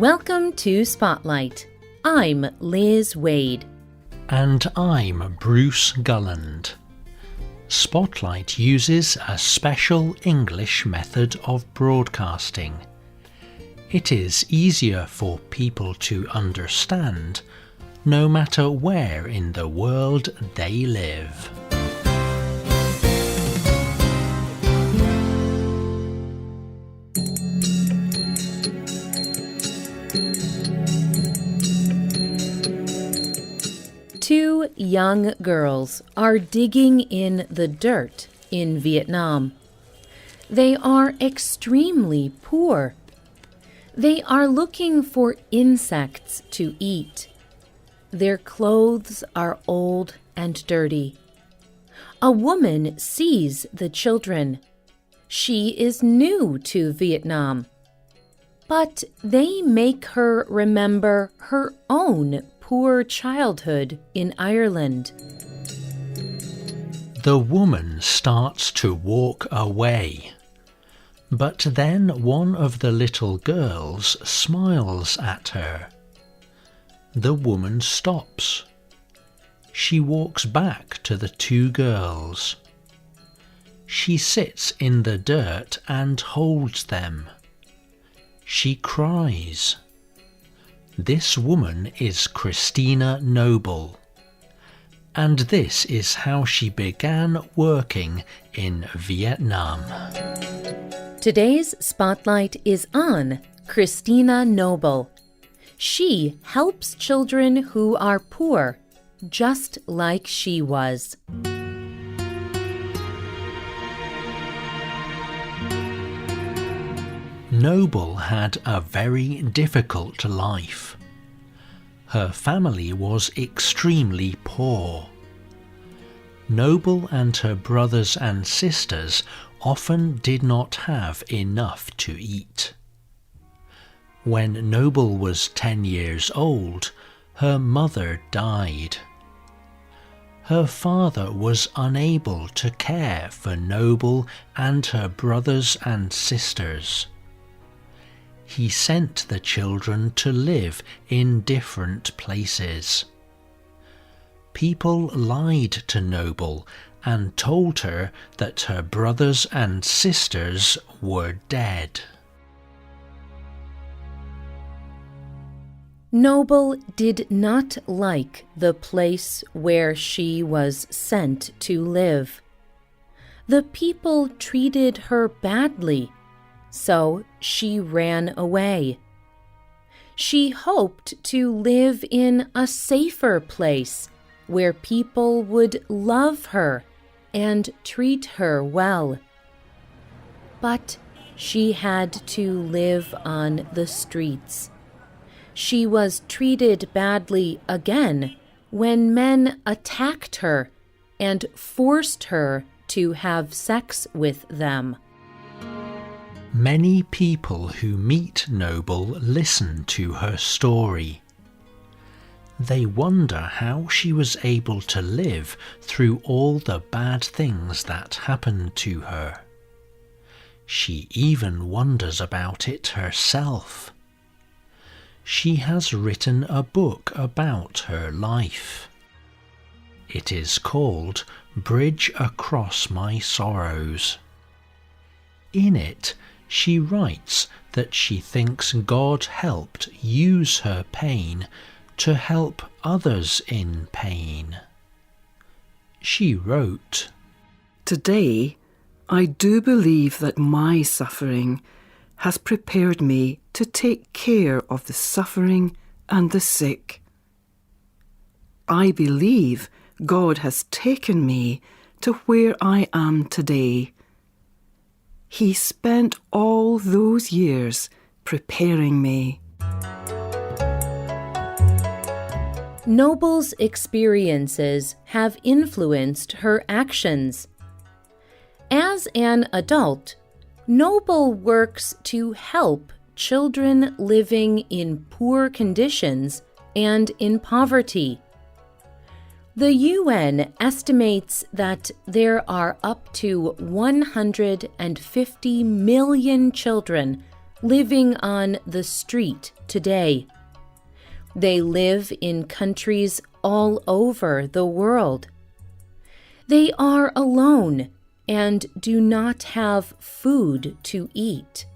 Welcome to Spotlight. I'm Liz Wade. And I'm Bruce Gulland. Spotlight uses a special English method of broadcasting. It is easier for people to understand, no matter where in the world they live. Two young girls are digging in the dirt in Vietnam. They are extremely poor. They are looking for insects to eat. Their clothes are old and dirty. A woman sees the children. She is new to Vietnam. But they make her remember her own poor childhood in Ireland. The woman starts to walk away, but then one of the little girls smiles at her. The woman stops. She walks back to the two girls. She sits in the dirt and holds them. She cries. This woman is Christina Noble, and this is how she began working in Vietnam. Today's Spotlight is on Christina Noble. She helps children who are poor, just like she was. Noble had a very difficult life. Her family was extremely poor. Noble and her brothers and sisters often did not have enough to eat. When Noble was 10 years old, her mother died. Her father was unable to care for Noble and her brothers and sisters. He sent the children to live in different places. People lied to Noble and told her that her brothers and sisters were dead. Noble did not like the place where she was sent to live. The people treated her badly, so she ran away. She hoped to live in a safer place where people would love her and treat her well. But she had to live on the streets. She was treated badly again when men attacked her and forced her to have sex with them. Many people who meet Noble listen to her story. They wonder how she was able to live through all the bad things that happened to her. She even wonders about it herself. She has written a book about her life. It is called Bridge Across My Sorrows. In it, she writes that she thinks God helped use her pain to help others in pain. She wrote, "Today, I do believe that my suffering has prepared me to take care of the suffering and the sick. I believe God has taken me to where I am today. He spent all those years preparing me." Noble's experiences have influenced her actions. As an adult, Noble works to help children living in poor conditions and in poverty. The UN estimates that there are up to 150 million children living on the street today. They live in countries all over the world. They are alone and do not have food to eat.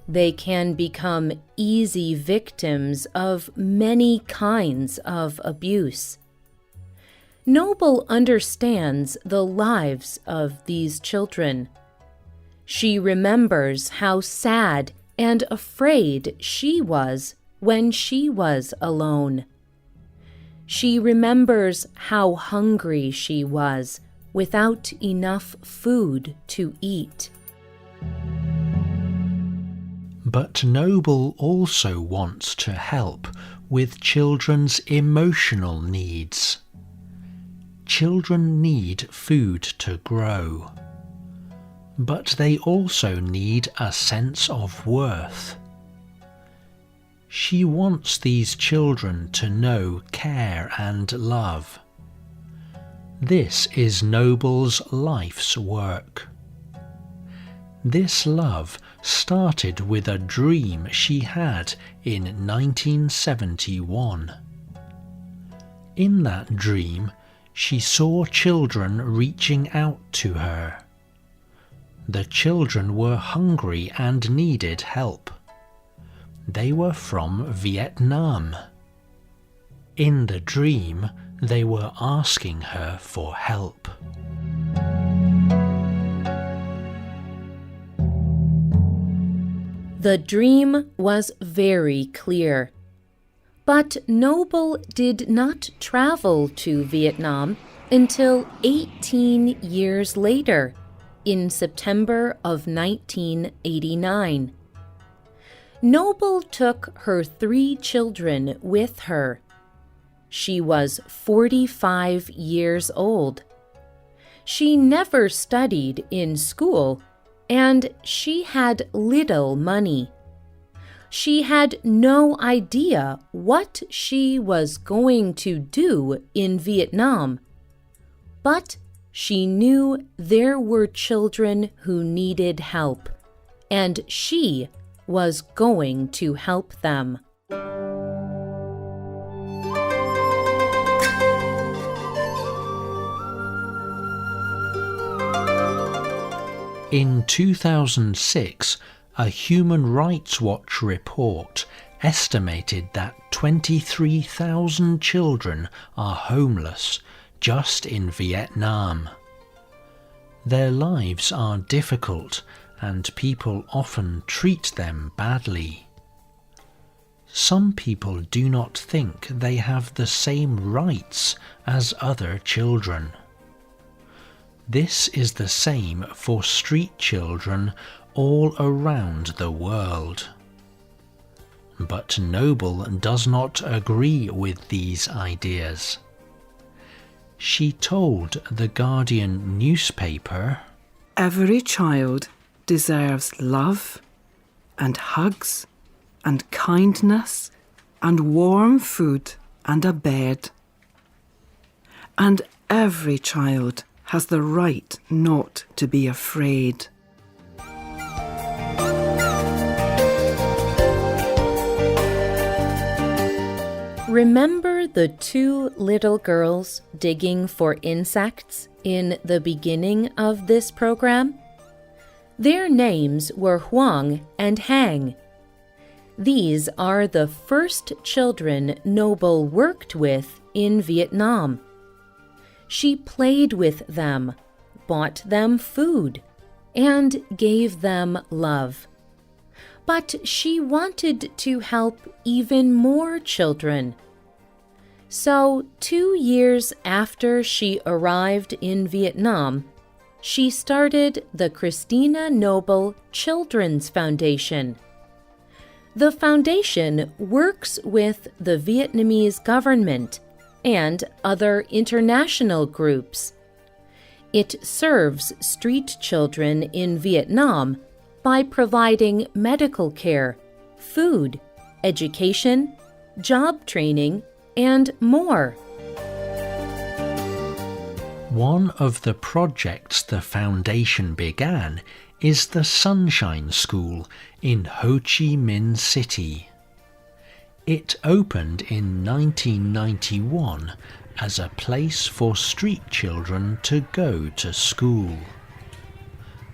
They can become easy victims of many kinds of abuse. Noble understands the lives of these children. She remembers how sad and afraid she was when she was alone. She remembers how hungry she was without enough food to eat. But Noble also wants to help with children's emotional needs. Children need food to grow, but they also need a sense of worth. She wants these children to know care and love. This is Noble's life's work. This love started with a dream she had in 1971. In that dream, she saw children reaching out to her. The children were hungry and needed help. They were from Vietnam. In the dream, they were asking her for help. The dream was very clear. But Noble did not travel to Vietnam until 18 years later, in September of 1989. Noble took her 3 children with her. She was 45 years old. She never studied in school, and she had little money. She had no idea what she was going to do in Vietnam, but she knew there were children who needed help, and she was going to help them. In 2006, a Human Rights Watch report estimated that 23,000 children are homeless just in Vietnam. Their lives are difficult and people often treat them badly. Some people do not think they have the same rights as other children. This is the same for street children all around the world. But Noble does not agree with these ideas. She told the Guardian newspaper, "Every child deserves love and hugs and kindness and warm food and a bed. And every child has the right not to be afraid." Remember the 2 little girls digging for insects in the beginning of this program? Their names were Huang and Hang. These are the first children Noble worked with in Vietnam. She played with them, bought them food, and gave them love. But she wanted to help even more children. So 2 years after she arrived in Vietnam, she started the Christina Noble Children's Foundation. The foundation works with the Vietnamese government and other international groups. It serves street children in Vietnam by providing medical care, food, education, job training, and more. One of the projects the foundation began is the Sunshine School in Ho Chi Minh City. It opened in 1991 as a place for street children to go to school.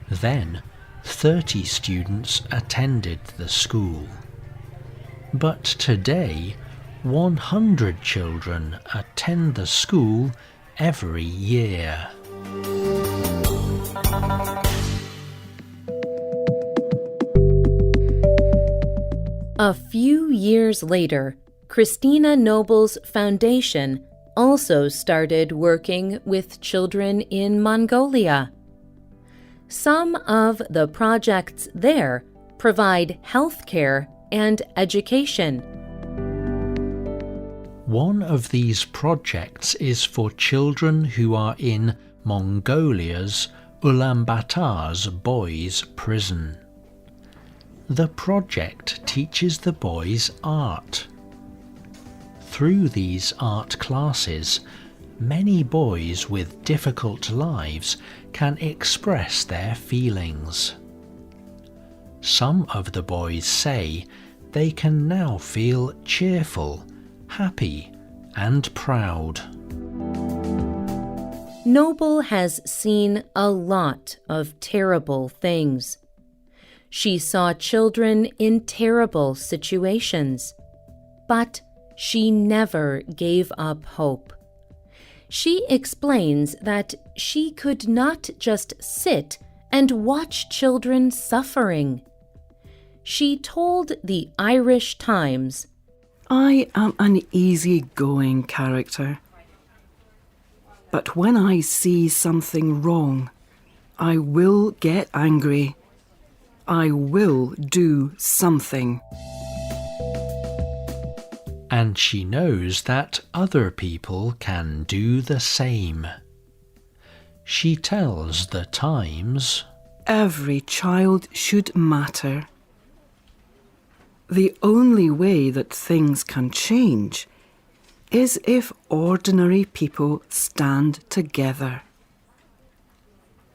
Then 30 students attended the school. But today 100 children attend the school every year. A few years later, Christina Noble's foundation also started working with children in Mongolia. Some of the projects there provide health care and education. One of these projects is for children who are in Mongolia's Ulaanbaatar's boys' prison. The project teaches the boys art. Through these art classes, many boys with difficult lives can express their feelings. Some of the boys say they can now feel cheerful, happy, and proud. Noble has seen a lot of terrible things. She saw children in terrible situations, but she never gave up hope. She explains that she could not just sit and watch children suffering. She told the Irish Times, "I am an easy-going character. But when I see something wrong, I will get angry. I will do something." And she knows that other people can do the same. She tells the Times, "Every child should matter. The only way that things can change is if ordinary people stand together.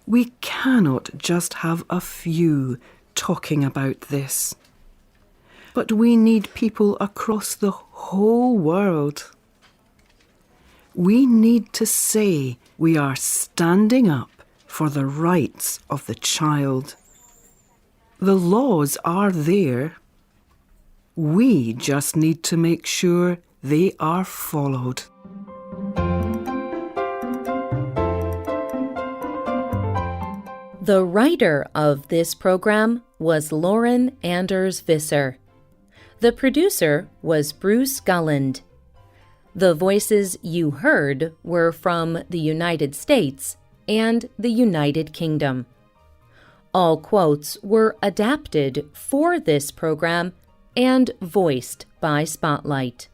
We cannot just have a few talking about this, but we need people across the whole world. We need to say we are standing up for the rights of the child. The laws are there. We just need to make sure they are followed." The writer of this program was Lauren Anders Visser. The producer was Bruce Gulland. The voices you heard were from the United States and the United Kingdom. All quotes were adapted for this program and voiced by Spotlight.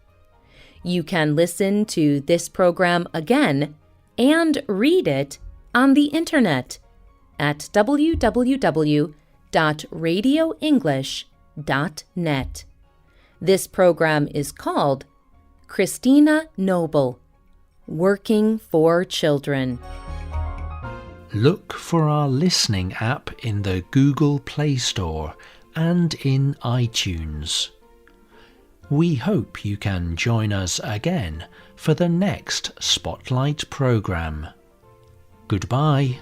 You can listen to this program again and read it on the internet at www.radioenglish.net. This program is called Christina Noble, Working for Children. look for our listening app in the Google Play Store and in iTunes. We hope you can join us again for the next Spotlight program. Goodbye.